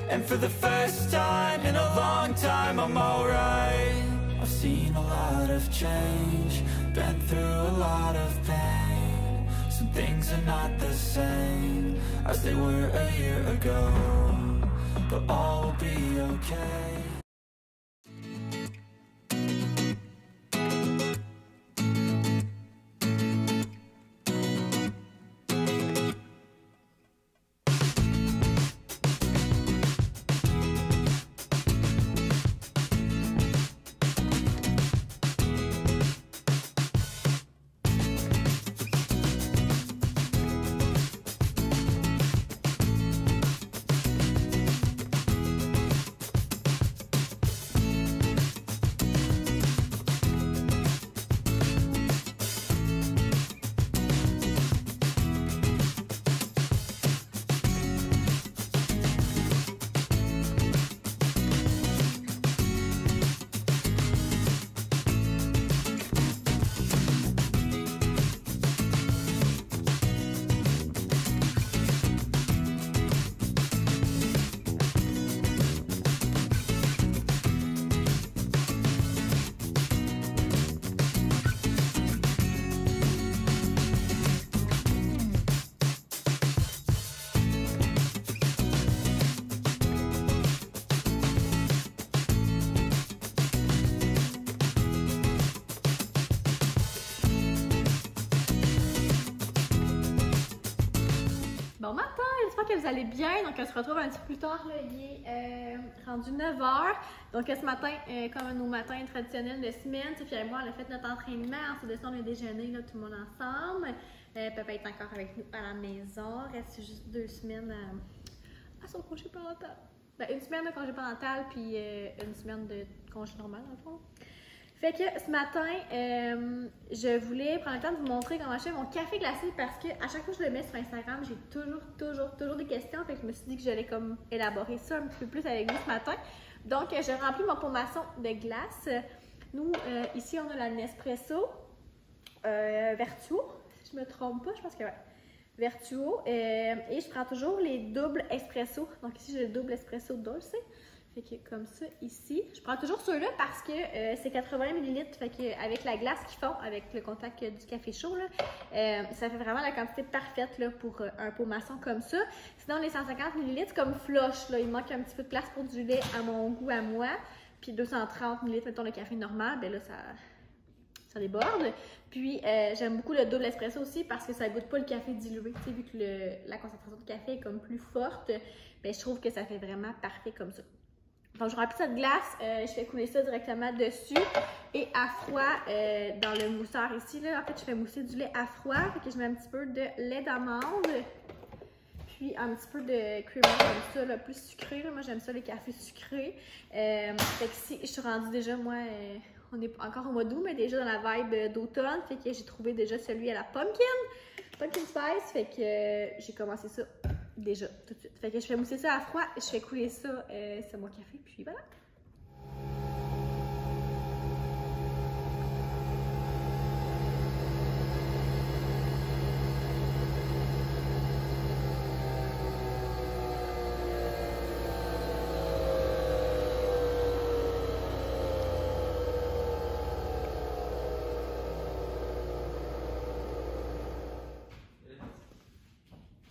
And for the first time in a long time, I'm alright. I've seen a lot of change, been through a lot of pain. Some things are not the same as they were a year ago, but all will be okay. Bon matin, j'espère que vous allez bien. Donc on se retrouve un petit peu plus tard, là. Il est rendu 9h. Donc ce matin, comme nos matins traditionnels de semaine, Sophie et moi on a fait notre entraînement, on s'est descendu au déjeuner, là, tout le monde ensemble. Papa est encore avec nous à la maison. Reste juste 2 semaines à son congé parental. Ben, 1 semaine de congé parental puis 1 semaine de congé normal dans le fond. Fait que ce matin, je voulais prendre le temps de vous montrer comment je fais mon café glacé parce que à chaque fois que je le mets sur Instagram, j'ai toujours des questions. Fait que je me suis dit que j'allais comme élaborer ça un petit peu plus avec vous ce matin. Donc, j'ai rempli mon pot maçon de glace. Nous, ici, on a la Nespresso Vertuo, si je me trompe pas, je pense que ouais. Vertuo. Et je prends toujours les doubles espresso. Donc ici, j'ai le double espresso dolce. Fait que comme ça, ici. Je prends toujours ceux-là parce que c'est 80 ml. Fait que avec la glace qu'ils font, avec le contact du café chaud, là, ça fait vraiment la quantité parfaite là, pour un pot maçon comme ça. Sinon, les 150 ml, c'est comme flush. Là. Il manque un petit peu de place pour du lait à mon goût, à moi. Puis 230 ml, mettons le café normal, ben là, ça déborde. Puis, j'aime beaucoup le double espresso aussi parce que ça goûte pas le café dilué. Tu sais, vu que la concentration de café est comme plus forte, ben, je trouve que ça fait vraiment parfait comme ça. Donc, je remplis cette glace, je fais couler ça directement dessus et à froid dans le mousseur ici. Là, en fait, je fais mousser du lait à froid. Fait que je mets un petit peu de lait d'amande, puis un petit peu de creamer comme ça, là, plus sucré. Là. Moi, j'aime ça, les cafés sucrés. Fait que si je suis rendue déjà, moi, on est encore au mois d'août, mais déjà dans la vibe d'automne. Fait que j'ai trouvé déjà celui à la pumpkin spice. Fait que j'ai commencé ça déjà tout de suite. Fait que je fais mousser ça à froid, je fais couler ça sur mon café, puis voilà.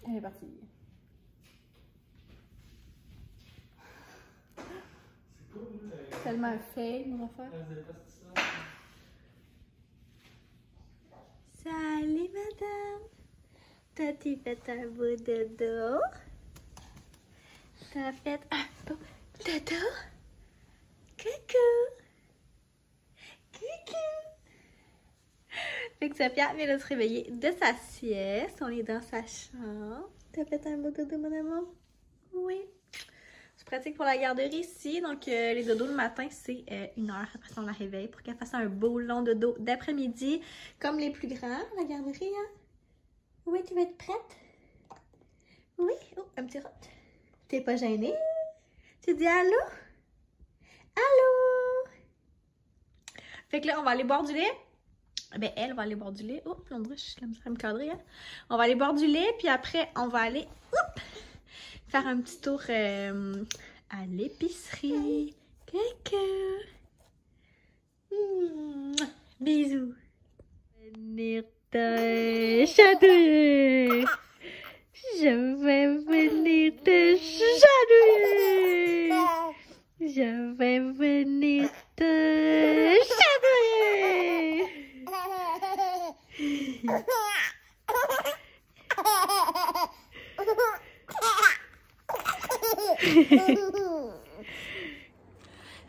Elle est partie. Tellement un fail, mon affaire. Salut, madame. T'as fait un beau dodo? T'as fait un beau dodo? Coucou! Coucou! Fait que Sophia vient de se réveiller de sa sieste. On est dans sa chambre. T'as fait un beau dodo, mon amour? Oui. Pratique pour la garderie ici, donc les dodos le matin, c'est 1 heure après ça on la réveille pour qu'elle fasse un beau long dodo d'après-midi, comme les plus grands, la garderie, hein? Oui, tu vas être prête? Oui? Oh, un petit rot. T'es pas gênée? Tu dis allô? Allô? Fait que là, on va aller boire du lait. Ben, elle va aller boire du lait. Oups, l'endroit, je suis la misère à me cadrer, hein? On va aller boire du lait, puis après, on va aller... Oups! faire un petit tour à l'épicerie. Coucou! Bisous! Venir te chatouiller! Je vais venir te chatouiller! Je vais venir te chatouiller!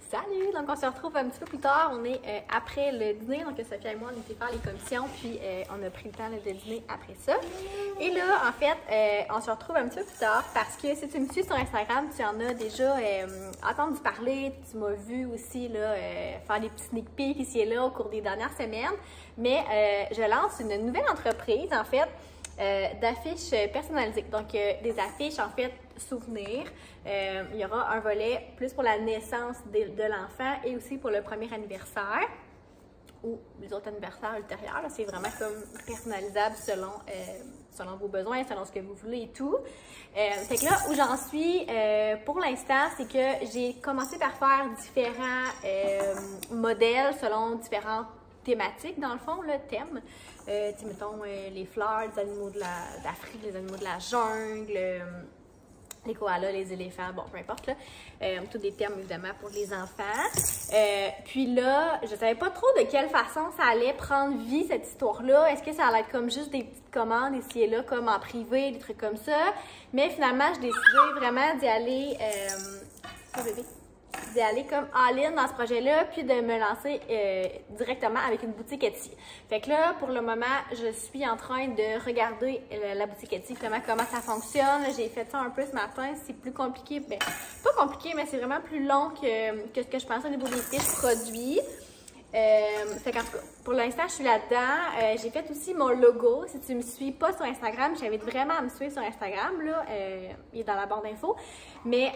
Salut! Donc on se retrouve un petit peu plus tard, on est après le dîner, donc Sophia et moi on était faire les commissions, puis on a pris le temps de dîner après ça. Et là, en fait, on se retrouve un petit peu plus tard parce que si tu me suis sur Instagram, tu en as déjà entendu parler, tu m'as vu aussi là, faire des petits sneak peeks ici et là au cours des dernières semaines. Mais je lance une nouvelle entreprise, en fait, d'affiches personnalisées. Donc, des affiches, en fait, souvenirs. Il y aura un volet plus pour la naissance de l'enfant et aussi pour le premier anniversaire ou les autres anniversaires ultérieurs. C'est vraiment comme personnalisable selon vos besoins, selon ce que vous voulez et tout. Fait que là, où j'en suis pour l'instant, c'est que j'ai commencé par faire différents modèles selon différentes thématiques, dans le fond, le thème. Mettons les fleurs, les animaux d'Afrique, les animaux de la jungle, les koalas, les éléphants, bon, peu importe, là. Tous des termes, évidemment, pour les enfants. Puis là, je savais pas trop de quelle façon ça allait prendre vie, cette histoire-là. Est-ce que ça allait être comme juste des petites commandes ici et là, comme en privé, des trucs comme ça? Mais finalement, j'ai décidé vraiment d'y aller... d'aller comme all-in dans ce projet-là, puis de me lancer directement avec une boutique Etsy. Fait que là, pour le moment, je suis en train de regarder la boutique Etsy, comment ça fonctionne. J'ai fait ça un peu ce matin, c'est plus compliqué, ben, pas compliqué, mais c'est vraiment plus long que ce que je pensais au niveau des fiches produits. Fait qu'en tout cas, pour l'instant, je suis là-dedans. J'ai fait aussi mon logo. Si tu me suis pas sur Instagram, je t'invite vraiment à me suivre sur Instagram. Là, il est dans la barre d'infos. Mais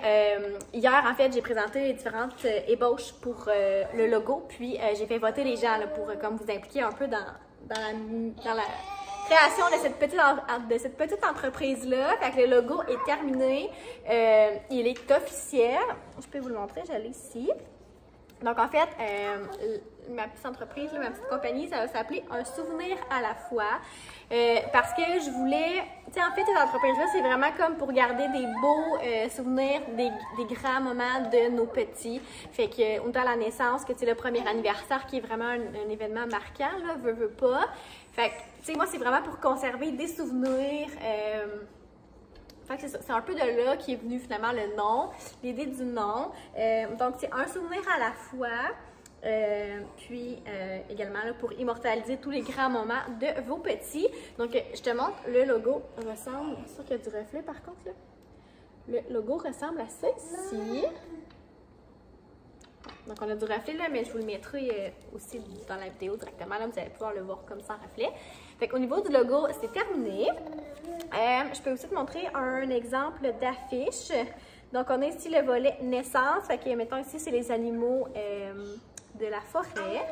hier, en fait, j'ai présenté les différentes ébauches pour le logo. Puis, j'ai fait voter les gens là, pour comme vous impliquer un peu dans la création de cette petite entreprise-là. Fait que le logo est terminé. Il est officiel. Je peux vous le montrer, je l'ai ici. Donc, en fait, ma petite entreprise, là, ma petite compagnie, ça va s'appeler Un souvenir à la fois. Parce que je voulais... Tu sais, en fait, cette entreprise-là, c'est vraiment comme pour garder des beaux souvenirs, des grands moments de nos petits. Fait que, autant la naissance que, tu sais, le premier anniversaire, qui est vraiment un événement marquant, là, veut pas. Fait que, tu sais, moi, c'est vraiment pour conserver des souvenirs... C'est un peu de là qui est venu finalement le nom, l'idée du nom. Donc, c'est un souvenir à la fois. Puis, également là, pour immortaliser tous les grands moments de vos petits. Donc, je te montre, le logo ressemble... C'est sûr qu'il y a du reflet par contre, là. Le logo ressemble à ceci. Donc, on a du reflet là, mais je vous le mettrai aussi dans la vidéo directement. Là, vous allez pouvoir le voir comme sans reflet. Fait qu'au niveau du logo, c'est terminé. Je peux aussi te montrer un exemple d'affiche. Donc, on a ici le volet naissance. Fait que, mettons ici, c'est les animaux de la forêt.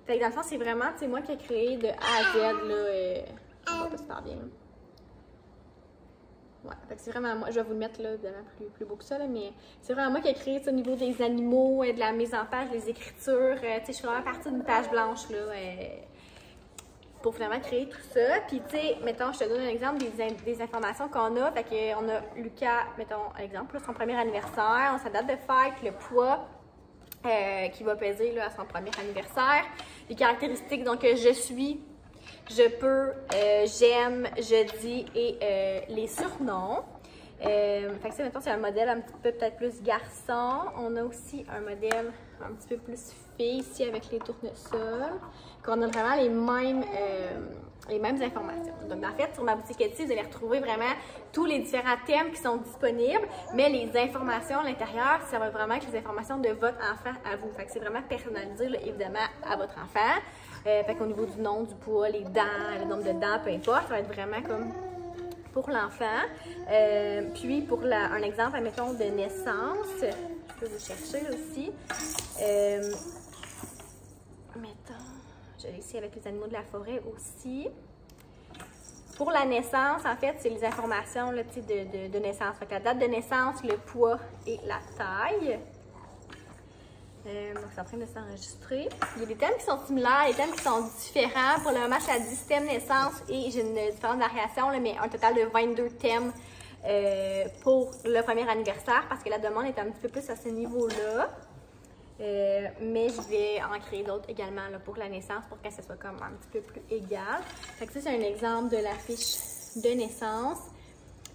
Fait que dans le fond, c'est vraiment, tu sais, moi qui ai créé de A à Z, là. On voit pas super bien. Ouais, fait que c'est vraiment moi, je vais vous le mettre là, évidemment plus beau que ça, là, mais c'est vraiment moi qui ai créé au niveau des animaux, de la mise en page, des écritures. Tu sais, je suis vraiment partie d'une page blanche, là, pour finalement créer tout ça. Puis, tu sais, mettons, je te donne un exemple des informations qu'on a. Fait qu'on a Lucas, mettons, exemple, son premier anniversaire, sa date de fête, le poids qui va peser là, à son premier anniversaire, les caractéristiques, donc je suis, je peux, j'aime, je dis et les surnoms. Fait que ça, mettons, c'est un modèle un petit peu peut-être plus garçon. On a aussi un modèle un petit peu plus fille ici avec les tournesols. Qu'on a vraiment les mêmes informations. Donc, en fait, sur ma boutique Etsy, vous allez retrouver vraiment tous les différents thèmes qui sont disponibles, mais les informations à l'intérieur, ça va vraiment être les informations de votre enfant à vous. Fait que c'est vraiment personnalisé, là, évidemment, à votre enfant. Fait qu'au niveau du nom, du poids, les dents, le nombre de dents, peu importe, ça va être vraiment comme pour l'enfant. Puis, pour un exemple, admettons, de naissance, je peux vous chercher aussi. Mettons, je l'ai ici avec les animaux de la forêt aussi. Pour la naissance, en fait, c'est les informations là, de naissance. Fait que la date de naissance, le poids et la taille. Donc, c'est en train de s'enregistrer. Il y a des thèmes qui sont similaires, des thèmes qui sont différents. Pour le moment, je suis à 10 thèmes naissance et j'ai une différente variation, là, mais un total de 22 thèmes pour le premier anniversaire parce que la demande est un petit peu plus à ce niveau-là. Mais je vais en créer d'autres également là, pour la naissance pour que ce soit comme un petit peu plus égal. Fait que ça, c'est un exemple de la fiche de naissance.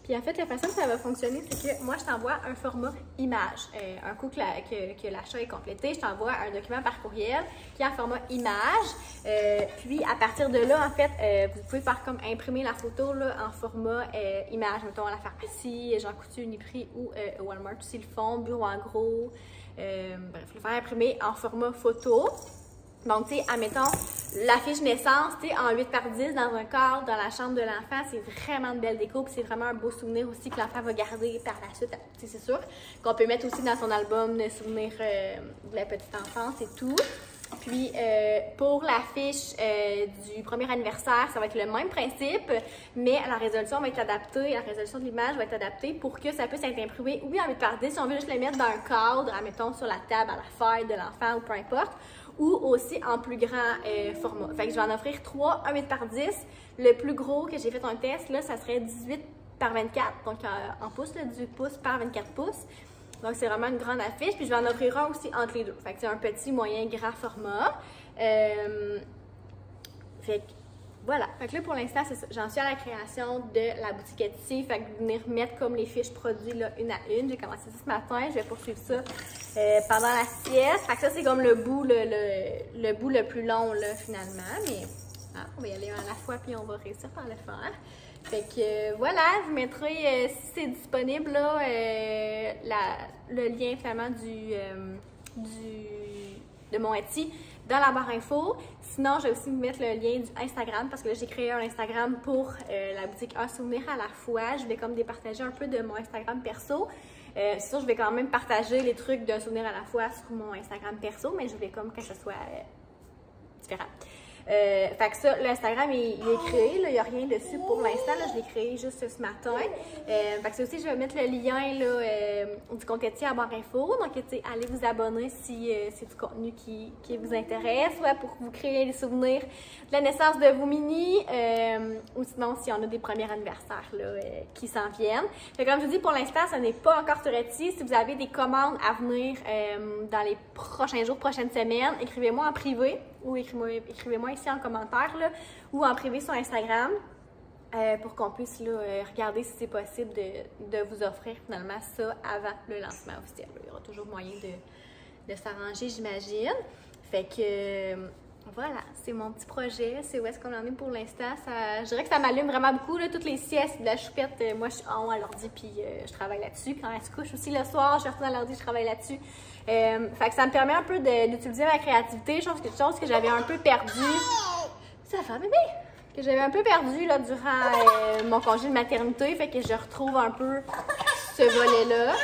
Puis en fait, la façon que ça va fonctionner, c'est que moi, je t'envoie un format image. Un coup que l'achat est complété, je t'envoie un document par courriel qui est en format image. Puis à partir de là, en fait, vous pouvez faire comme imprimer la photo là, en format image. Mettons à la pharmacie, Jean Coutu, Uniprix ou Walmart aussi le font, Bureau en gros. Bref, le faire imprimer en format photo. Donc, tu sais, admettons, la fiche naissance, tu sais, en 8x10 dans un cadre, dans la chambre de l'enfant, c'est vraiment une belle déco, puis c'est vraiment un beau souvenir aussi que l'enfant va garder par la suite. Tu sais, c'est sûr qu'on peut mettre aussi dans son album de souvenirs de la petite enfance et tout. Puis, pour la fiche du premier anniversaire, ça va être le même principe, mais la résolution va être adaptée, la résolution de l'image va être adaptée pour que ça puisse être imprimé, oui, en 8x10, si on veut juste le mettre dans un cadre, admettons, sur la table à la fête de l'enfant ou peu importe, ou aussi en plus grand format. Fait que je vais en offrir 3, un 8x10. Le plus gros que j'ai fait un test, là, ça serait 18x24, donc en pouces, là, 18 pouces par 24 pouces. Donc, c'est vraiment une grande affiche. Puis, je vais en offrir un aussi entre les deux. Fait que c'est un petit, moyen, grand format. Fait que, voilà. Fait que là, pour l'instant, c'est ça. J'en suis à la création de la boutique Etsy. Fait que venir mettre comme les fiches produits, là, une à une. J'ai commencé ça ce matin. Je vais poursuivre ça pendant la sieste. Fait que ça, c'est comme le bout, le bout le plus long, là, finalement. Mais, on va y aller à la fois, puis on va réussir par le faire. Fait que voilà, je vous mettrai, si c'est disponible, là, le lien finalement de mon Etsy dans la barre info. Sinon, je vais aussi vous mettre le lien du Instagram parce que là, j'ai créé un Instagram pour la boutique Un Souvenir à la fois. Je vais comme départager un peu de mon Instagram perso. C'est sûr, je vais quand même partager les trucs d'un souvenir à la fois sur mon Instagram perso, mais je vais comme que ce soit différent. Fait que ça, l'Instagram, il est créé, il n'y a rien dessus pour l'instant, je l'ai créé juste ce matin. Fait que ça aussi, je vais mettre le lien là, du compte Etsy à barre info. Donc, allez vous abonner si c'est du contenu qui vous intéresse, soit pour vous créer des souvenirs de la naissance de vos mini, ou sinon, si on a des premiers anniversaires là, qui s'en viennent. Fait que, comme je vous dis, pour l'instant, ça n'est pas encore sur Etsy. Si vous avez des commandes à venir dans les prochains jours, prochaines semaines, écrivez-moi en privé. Ou écrivez-moi ici en commentaire là, ou en privé sur Instagram pour qu'on puisse là, regarder si c'est possible de vous offrir finalement ça avant le lancement officiel. Il y aura toujours moyen de s'arranger, j'imagine. Fait que voilà, c'est mon petit projet, c'est où est-ce qu'on en est pour l'instant. Je dirais que ça m'allume vraiment beaucoup, là, toutes les siestes de la choupette. Moi, je suis en haut à l'ordi, puis je travaille là-dessus. Quand elle se couche aussi le soir, je retourne à l'ordi, je travaille là-dessus. Fait que ça me permet un peu d'utiliser ma créativité, chose que j'avais un peu perdue. Ça va, bébé? Que j'avais un peu perdu là, durant mon congé de maternité, fait que je retrouve un peu ce volet-là.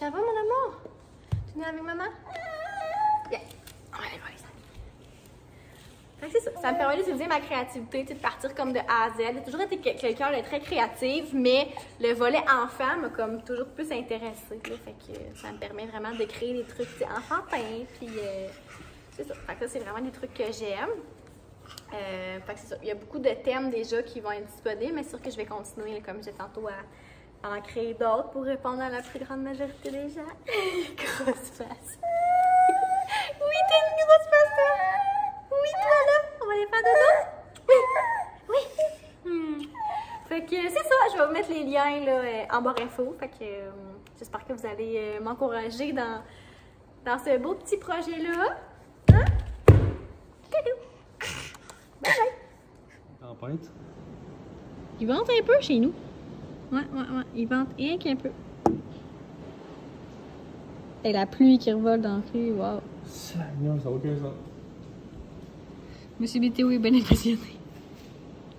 Ça va, mon amour? Tu viens avec maman? Yes! C'est ça. Ça me permet d'utiliser ma créativité, de partir comme de A à Z. J'ai toujours été quelqu'un de très créative, mais le volet enfant m'a comme toujours plus intéressée. Là, fait que ça me permet vraiment de créer des trucs enfantins. Puis c'est ça. Fait que ça, c'est vraiment des trucs que j'aime. Fait que c'est ça. Il y a beaucoup de thèmes déjà qui vont être disponibles, mais c'est sûr que je vais continuer, là, comme je disais tantôt, à en créer d'autres pour répondre à la plus grande majorité des gens. Grosse face. Oui, t'as une grosse face, toi. Oui, toi là, on va aller faire dodo? Oui. Fait que c'est ça, je vais vous mettre les liens là, en barre info. Fait que j'espère que vous allez m'encourager dans ce beau petit projet-là. Hein? Cadeau! Bye bye! Tempête. Il vente un peu chez nous. Ouais. Il vente rien qu'un peu. Et la pluie qui revole dans la rue, wow. Non, ça n'a aucun sens. Monsieur Météo est bien impressionné.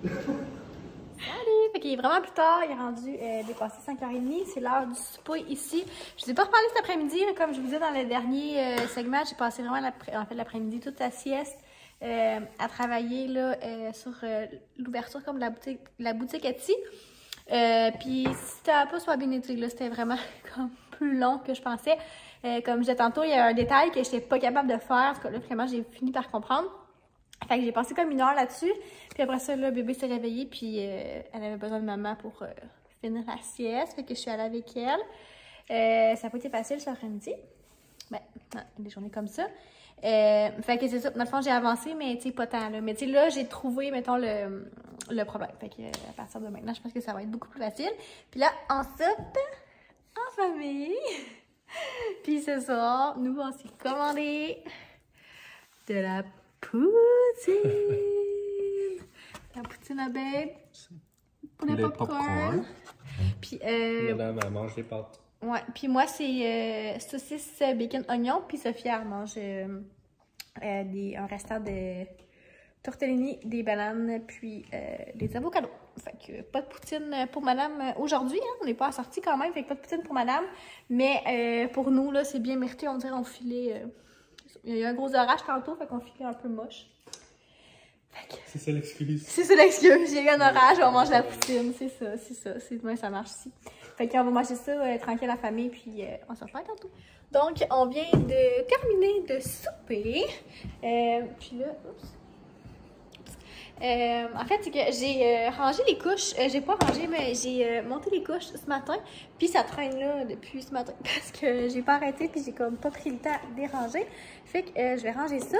Salut! Fait qu'il est vraiment plus tard, il est rendu dépassé 5h30, c'est l'heure du souper ici. Je ne vous ai pas reparlé cet après-midi, comme je vous disais dans le dernier segment, j'ai passé vraiment l'après-midi toute la sieste à travailler là, sur l'ouverture comme de la boutique Etsy. Puis ça n'a pas soit bien été, là, c'était vraiment comme plus long que je pensais. Comme je disais tantôt, il y a un détail que je n'étais pas capable de faire, parce que là, vraiment, j'ai fini par comprendre. Fait que j'ai passé comme 1 heure là-dessus. Puis après ça, le bébé s'est réveillé, puis elle avait besoin de maman pour finir la sieste. Fait que je suis allée avec elle. Ça n'a pas été facile cet après-midi. Ben, des journées comme ça. Fait que c'est ça. Dans le fond, j'ai avancé, mais tu sais, pas tant, là. Mais tu sais, là, j'ai trouvé, mettons, le problème. Fait que à partir de maintenant, je pense que ça va être beaucoup plus facile. Puis là, on soupe en famille. Puis ce soir, nous, on s'est commandé de la poutine. La poutine à babe. Pour le popcorn. Puis, Madame, elle mange des pâtes. Ouais, puis moi, c'est saucisse, bacon, oignon. Puis Sophia, elle mange un restant de tortellini, des bananes, puis des avocados. Fait que pas de poutine pour madame aujourd'hui, hein, on n'est pas assortis quand même, fait que pas de poutine pour madame. Mais pour nous, là, c'est bien mérité, on dirait on filait... il y a eu un gros orage tantôt, fait qu'on filait un peu moche. C'est ça l'excuse. C'est ça l'excuse, j'ai eu un orage, on mange la poutine, c'est ça, c'est demain ça marche ici. Fait qu'on va manger ça tranquille la famille, puis on se revoit tantôt. Donc, on vient de terminer de souper. Puis là, oups. En fait, c'est que j'ai rangé les couches. J'ai pas rangé, mais j'ai monté les couches ce matin. Puis ça traîne là depuis ce matin parce que j'ai pas arrêté puis j'ai comme pas pris le temps de les ranger. Fait que je vais ranger ça.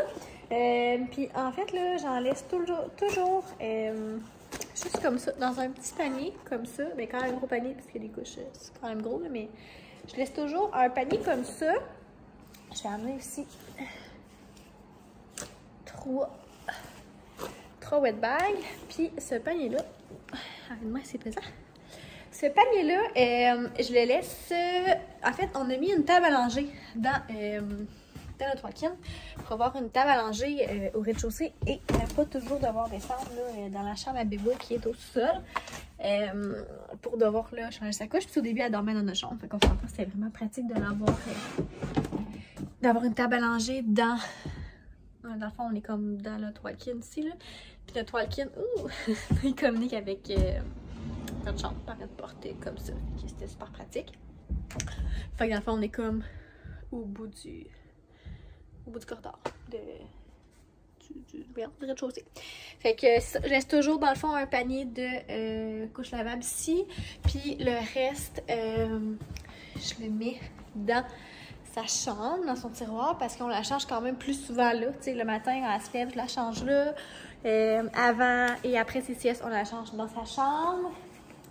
Puis en fait, là, j'en laisse toujours juste comme ça, dans un petit panier comme ça. Mais quand même un gros panier parce que les couches, c'est quand même gros, là, mais je laisse toujours un panier comme ça. Je vais amener aussi 3 wet bags. Puis ce panier-là, arrête-moi, c'est pesant. Ce panier-là, je le laisse... en fait, on a mis une table à langer dans notre walk-in pour avoir une table à langer au rez-de-chaussée et pas toujours devoir descendre là, dans la chambre à bébé qui est au sol pour devoir là, changer sa couche. Puis au début, elle dormait dans notre chambre. Fait qu'on s'entend, c'était vraiment pratique de l'avoir, d'avoir une table à langer dans... Dans le fond, on est comme dans notre walk-in ici, là. Puis notre walk-in, il communique avec notre chambre par une porte comme ça. C'était super pratique. Fait que dans le fond, on est comme au bout du corridor du rez-de-chaussée. Fait que je laisse toujours dans le fond un panier de couches lavables ici. Puis le reste, je le mets dans sa chambre, dans son tiroir, parce qu'on la change quand même plus souvent là. Tu sais, le matin, quand elle se lève, je la change là. Avant et après ses siestes, on la change dans sa chambre.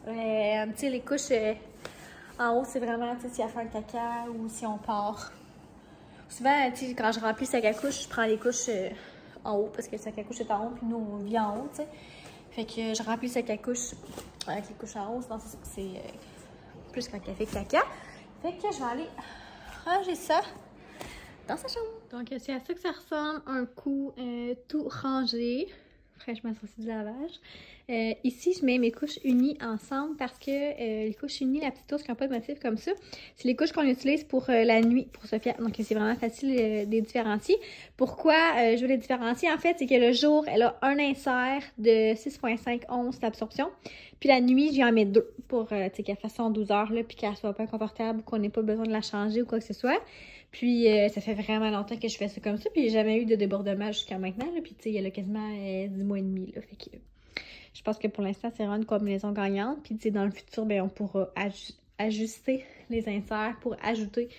Tu sais, les couches en haut, c'est vraiment, tu sais, si elle fait un caca ou si on part. Souvent, tu sais, quand je remplis le sac à couche, je prends les couches en haut, parce que le sac à couche est en haut, puis nous, on vit en haut, tu sais. Fait que je remplis le sac à couche avec les couches en haut, sinon c'est plus quand elle fait caca. Fait que je vais aller ranger ça dans sa chambre. Donc, c'est à ça que ça ressemble, un coup tout rangé, fraîchement sorti du lavage. Ici, je mets mes couches unies ensemble parce que les couches unies, la petite ours qui n'a pas de motif comme ça, c'est les couches qu'on utilise pour la nuit, pour Sophia. Donc, c'est vraiment facile de les différencier. Pourquoi je veux les différencier? En fait, c'est que le jour, elle a un insert de 6,5 onces d'absorption. Puis la nuit, j'y en mets 2 pour qu'elle fasse son 12 heures, là, puis qu'elle soit pas inconfortable, qu'on n'ait pas besoin de la changer ou quoi que ce soit. Puis ça fait vraiment longtemps que je fais ça comme ça, puis j'ai jamais eu de débordement jusqu'à maintenant, là. Puis tu sais, il y a quasiment 10 mois et demi, là. Fait que je pense que pour l'instant, c'est vraiment une combinaison gagnante. Puis tu sais, dans le futur, ben, on pourra ajuster les inserts pour ajouter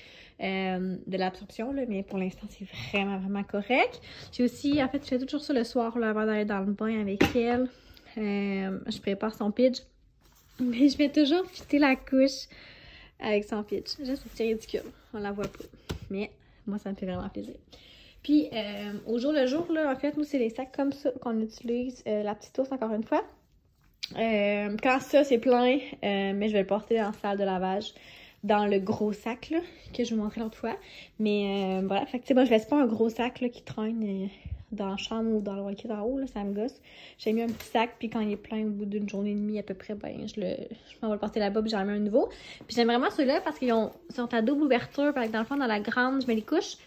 de l'absorption, là. Mais pour l'instant, c'est vraiment correct. J'ai aussi, en fait, je fais toujours ça le soir, là, avant d'aller dans le bain avec elle. Je prépare son pitch. Mais je vais toujours fitter la couche avec son pitch. Juste, c'est ridicule. On la voit pas. Mais moi, ça me fait vraiment plaisir. Puis, au jour le jour, là, en fait, nous, c'est les sacs comme ça qu'on utilise. La petite ours, encore une fois. Quand ça, c'est plein, mais je vais le porter dans la salle de lavage, dans le gros sac, là, que je vous montrais l'autre fois. Mais voilà, fait que, tu sais, moi, je laisse pas un gros sac, là, qui traîne dans la chambre ou dans le walkie en haut, là, ça me gosse. J'ai mis un petit sac, puis quand il est plein, au bout d'une journée et demie à peu près, ben, je m'en vais le porter là-bas, puis j'en mets un nouveau. Puis j'aime vraiment ceux-là parce qu'ils sont à double ouverture, dans le fond, dans la grande, je mets les couches.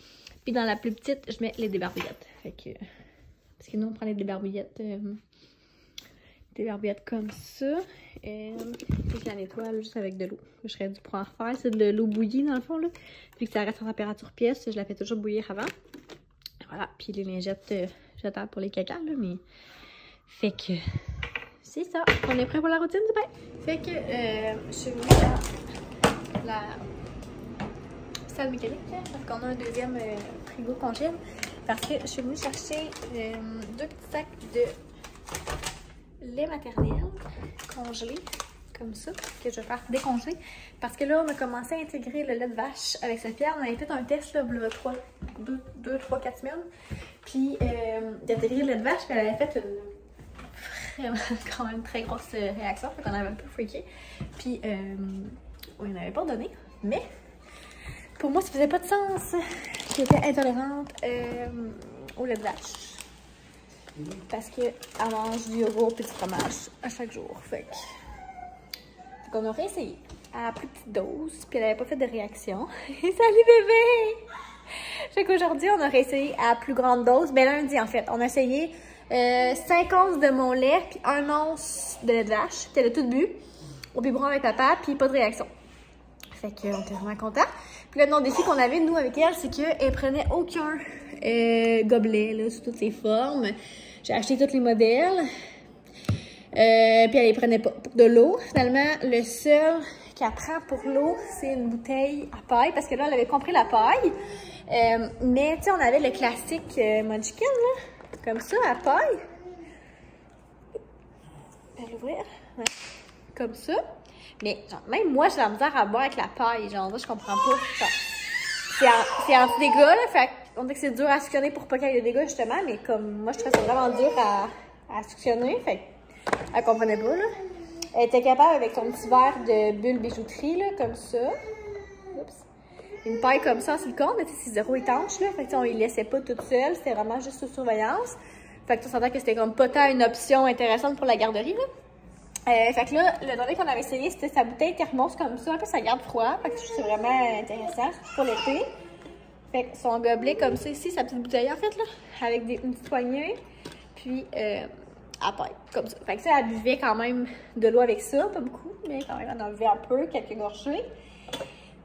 Puis dans la plus petite, je mets les débarbouillettes. Fait que Parce que nous, on prend des barbouillettes comme ça. Et je la nettoie juste avec de l'eau. Je serais dû pouvoir faire. C'est de l'eau bouillie dans le fond, là. Vu que ça reste en température pièce, je la fais toujours bouillir avant. Voilà. Puis les lingettes jetables pour les cacas, là. Mais. Fait que. C'est ça. On est prêt pour la routine du bain. Fait que je suis venue dans la salle mécanique. Parce qu'on a un deuxième frigo congèle. Parce que je suis venue chercher 2 petits sacs de lait maternel congelé, comme ça, que je vais faire décongeler. Parce que là, on a commencé à intégrer le lait de vache avec Sophia. On avait fait un test, là, 2, 3, 4 semaines. Puis, d'intégrer le lait de vache, puis elle avait fait une vraiment quand même très grosse réaction. Fait qu'on avait un peu freaké. Puis, on n'avait pas donné. Mais, pour moi, ça faisait pas de sens. J'étais intolérante au lait de vache. Parce qu'elle mange du yogourt et du fromage à chaque jour. Fait qu'on aurait essayé à plus petite dose, puis elle n'avait pas fait de réaction. Salut bébé! Fait qu'aujourd'hui, on aurait essayé à plus grande dose. Ben lundi, en fait, on a essayé 5 onces de mon lait, puis 1 once de lait de vache. Puis elle a tout bu au biberon avec papa, puis pas de réaction. Fait qu'on était vraiment contents. Puis le défi qu'on avait, nous, avec elle, c'est qu'elle prenait aucun gobelet, là, sous toutes ses formes. J'ai acheté tous les modèles. Puis elle les prenait pas pour de l'eau. Finalement, le seul qu'elle prend pour l'eau, c'est une bouteille à paille. Parce que là, elle avait compris la paille. Mais, tu sais, on avait le classique Munchkin, là. Comme ça, à paille. Elle va l'ouvrir. Ouais. Comme ça. Mais, genre, même moi, j'ai la misère à boire avec la paille. Genre, je comprends pas. C'est anti-dégâts, là. Fait on dit que c'est dur à suctionner pour pas qu'il y ait de dégâts, justement. Mais comme moi, je trouvais ça vraiment dur à suctionner. Fait elle comprenait pas, là. Elle était capable avec son petit verre de bulle bijouterie, là, comme ça. Oups. Une paille comme ça en silicone, mais c'est 0 étanche, là. Fait que on y laissait pas toute seule. C'était vraiment juste sous surveillance. Fait que tu sentais que c'était comme pas tant une option intéressante pour la garderie, là. Fait que là, le dernier qu'on avait essayé, c'était sa bouteille thermos comme ça. Un peu, ça garde froid. Fait que c'est vraiment intéressant, surtout pour l'été. Fait que son gobelet comme ça ici, sa petite bouteille en fait, là, avec une petite poignée. Puis, à paille, comme ça. Fait que ça, elle buvait quand même de l'eau avec ça, pas beaucoup, mais quand même, elle en buvait un peu, quelques gorgées.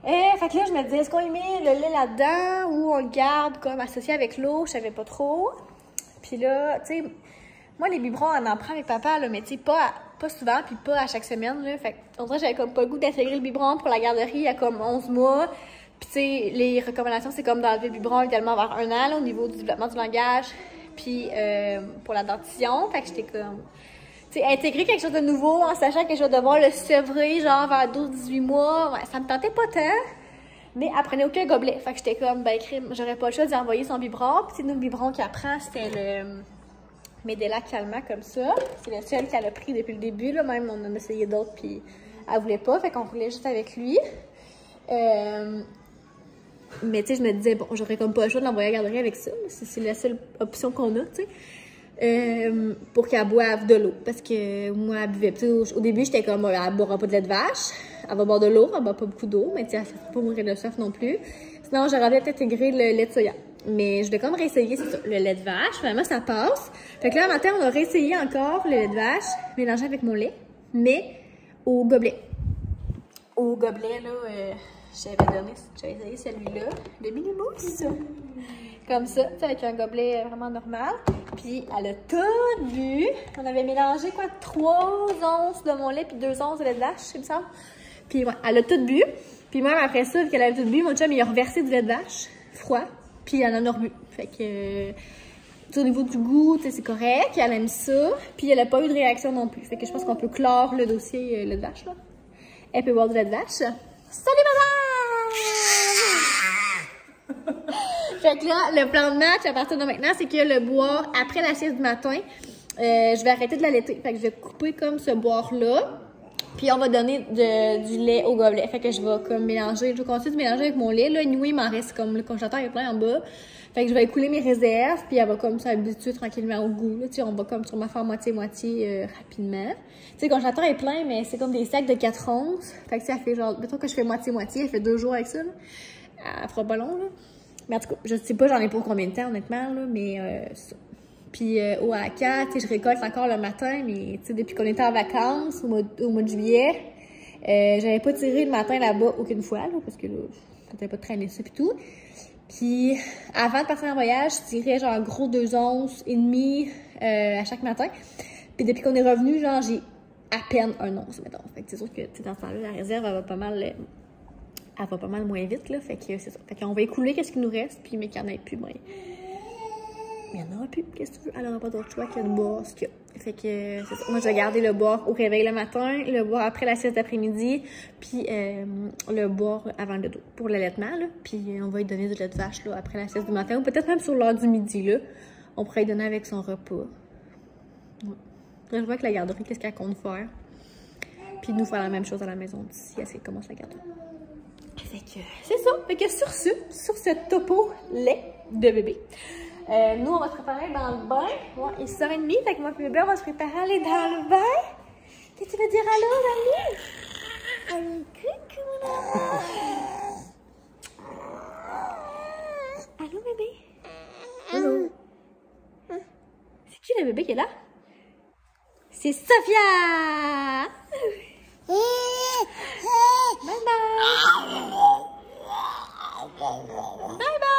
Fait que là, je me disais, est-ce qu'on y met le lait là-dedans ou on le garde comme associé avec l'eau? Je savais pas trop. Puis là, tu sais, moi, les biberons, on en prend avec papa, là, mais tu sais, pas souvent, puis pas à chaque semaine, là. Fait que, on dirait que j'avais comme pas le goût d'intégrer le biberon pour la garderie il y a comme 11 mois. Puis, tu sais, les recommandations, c'est comme d'enlever le biberon également vers 1 an, là, au niveau du développement du langage, puis pour la dentition. Fait que j'étais comme, tu sais, intégrer quelque chose de nouveau en sachant que je vais devoir le sevrer, genre, vers 12-18 mois, ouais, ça me tentait pas tant. Mais elle prenait aucun gobelet. Fait que j'étais comme, ben, crime, j'aurais pas le choix d'y envoyer son biberon. Puis, nous, le biberon qu'elle prend, c'était le Medela Calmant, comme ça. C'est le seul qu'elle a pris depuis le début, là. Même, on en a essayé d'autres, puis elle voulait pas. Fait qu'on roulait juste avec lui. Mais tu sais, je me disais, bon, j'aurais comme pas le choix de l'envoyer à la garderie avec ça. C'est la seule option qu'on a, tu sais. Pour qu'elle boive de l'eau. Parce que moi, elle buvait. Au début, j'étais comme, elle boira pas de lait de vache. Elle va boire de l'eau, elle boit pas beaucoup d'eau. Mais tu sais, elle ne va pas mourir de soif non plus. Sinon, j'aurais peut-être intégré le lait de soya. Mais je vais comme réessayer, c'est ça, le lait de vache. Finalement, ça passe. Fait que là, un matin, on a réessayé encore le lait de vache, mélangé avec mon lait, mais au gobelet. Au gobelet, là, j'avais essayé celui-là, le mini-mousse. Comme ça, avec un gobelet vraiment normal. Puis, elle a tout bu. On avait mélangé, 3 onces de mon lait, puis 2 onces de lait de vache, il me semble. Puis, ouais, elle a tout bu. Puis, même après ça, vu qu'elle avait tout bu, mon chum, il a reversé du lait de vache, froid. Puis, elle en a rebu. Fait que, au niveau du goût, c'est correct. Elle aime ça. Puis, elle n'a pas eu de réaction non plus. Fait que je pense qu'on peut clore le dossier lait de vache, là. Elle peut boire du lait de vache. Salut, maman! Fait que là, le plan de match, à partir de maintenant, c'est que le boire après la sieste du matin, je vais arrêter de l'allaiter. Fait que je vais couper comme ce boire-là. Puis on va donner du lait au gobelet. Fait que je vais comme mélanger. Je vais continuer de mélanger avec mon lait. Là, anyway, il m'en reste comme le congélateur est plein en bas. Fait que je vais écouler mes réserves. Puis elle va comme s'habituer tranquillement au goût. Là, tu sais, on va comme sûrement faire moitié-moitié rapidement. Tu sais, le congélateur est plein, mais c'est comme des sacs de 4 onces. Fait que ça fait genre, mettons que je fais moitié-moitié. Elle fait 2 jours avec ça. Là. Elle fera pas long, là. Mais en tout cas, je sais pas, j'en ai pour combien de temps, honnêtement, là. Mais ça. Puis au haka, tu sais, je récolte encore le matin, mais tu sais, depuis qu'on était en vacances au mois de juillet, j'avais pas tiré le matin là-bas aucune fois, là, parce que là, je n'avais pas traîné ça pis tout. Puis avant de partir en voyage, je tirais genre gros 2 onces et demi à chaque matin. Puis depuis qu'on est revenu, genre j'ai à peine 1 once, mettons. Fait que c'est sûr que dans ce temps-là, la réserve, elle va pas mal moins vite, là. Fait que c'est ça. Fait qu'on va écouler qu'est-ce qui nous reste, puis mais qu'il n'y en ait plus, ben, il n'y en aura plus. Qu'est-ce que tu veux? Elle n'aura pas d'autre choix que de boire ce qu'il y a. Fait que c'est ça. Moi, je vais garder le boire au réveil le matin, le boire après la sieste d'après-midi, puis le boire avant le dos pour l'allaitement, là. Puis on va lui donner du lait de vache, là, après la sieste du matin, ou peut-être même sur l'heure du midi, là. On pourrait lui donner avec son repas. Ouais. Je vois que la garderie, qu'est-ce qu'elle compte faire. Puis nous faire la même chose à la maison d'ici, elle commence la garderie. Fait que c'est ça. Fait que sur ce topo lait de bébé, nous, on va se préparer dans le bain. Ouais, il est 6h30, fait que moi et bébé, on va se préparer à aller dans le bain. Qu'est-ce que tu veux dire allô, mamie? Coucou, mon amour. Allô, bébé? Allô? C'est qui le bébé qui est là? C'est Sophia! Bye bye! Bye bye!